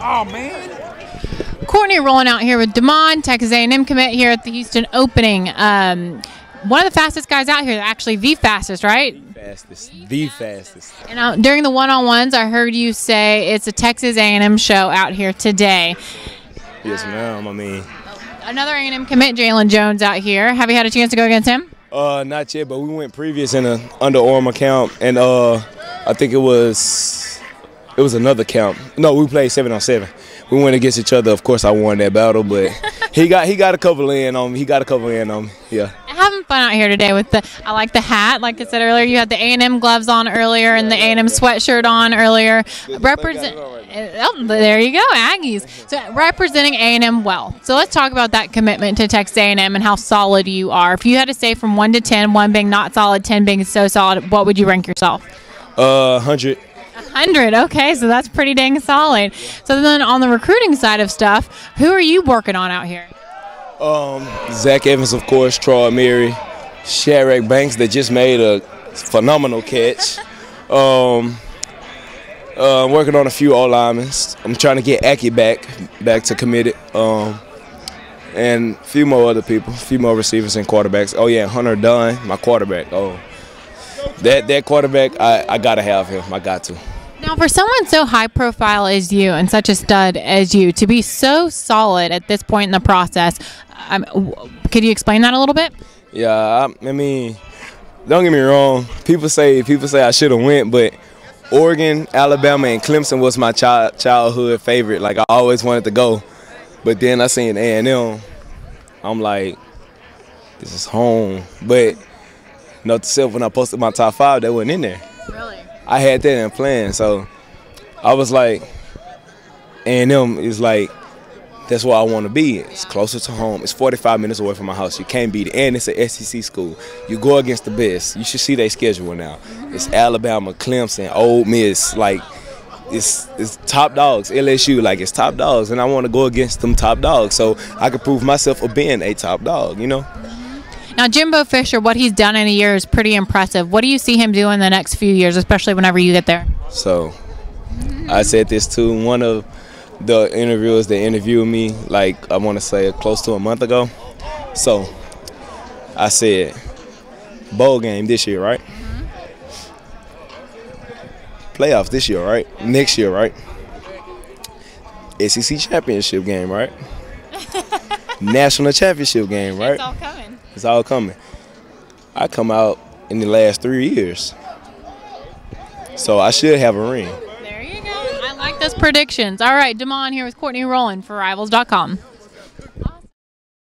Oh, man. Courtney rolling out here with Demas, Texas A&M commit here at the Houston opening. One of the fastest guys out here, actually the fastest, right? The fastest. And during the one-on-ones, I heard you say it's a Texas A&M show out here today. Yes, ma'am. I mean, another A&M commit, Jalen Jones, out here. Have you had a chance to go against him? Not yet, but we went previous in an Under Armour camp, and I think it was another camp. No, we played 7-on-7. We went against each other. Of course, I won that battle, but he got a couple in on me. Yeah. Having fun out here today with I like the hat. Like I said earlier, you had the A&M gloves on earlier and the A&M sweatshirt on earlier. There you go, Aggies. So representing A&M well. So let's talk about that commitment to Texas A&M and how solid you are. If you had to say from 1 to 10, 1 being not solid, 10 being so solid, what would you rank yourself? 100. 100. Okay, so that's pretty dang solid. So then on the recruiting side of stuff, who are you working on out here? Zach Evans, of course, Troy Mary, Sharek Banks that just made a phenomenal catch. Working on a few O-linemen. I'm trying to get Aggie back to committed. And a few more other people, a few more receivers and quarterbacks. Oh yeah, Hunter Dunn, my quarterback. Oh, that quarterback, I gotta have him. I got to. Now, for someone so high profile as you and such a stud as you, to be so solid at this point in the process, could you explain that a little bit? Yeah, I mean, don't get me wrong. People say I should have went, but Oregon, Alabama, and Clemson was my childhood favorite. Like, I always wanted to go. But then I seen A&M. I'm like, this is home. But note to self, when I posted my top 5, they wasn't in there. Really? I had that in plan. So I was like, A&M is like, that's where I want to be. It's closer to home. It's 45 minutes away from my house. You can't beat it. And it's an SEC school. You go against the best. You should see their schedule now. It's Alabama, Clemson, Ole Miss. Like, it's top dogs. LSU, like, it's top dogs. And I want to go against them top dogs so I can prove myself of being a top dog, you know? Now, Jimbo Fisher, what he's done in a year is pretty impressive. What do you see him doing the next few years, especially whenever you get there? So, I said this to one of the interviewers that interviewed me, like, I want to say close to a month ago. So, I said, bowl game this year, right? Playoffs this year, right? Next year, right? SEC championship game, right? National championship game, right? It's all coming. It's all coming. I come out in the last 3 years. So I should have a ring. There you go. I like those predictions. All right, Demas here with Courtney Rowland for Rivals.com.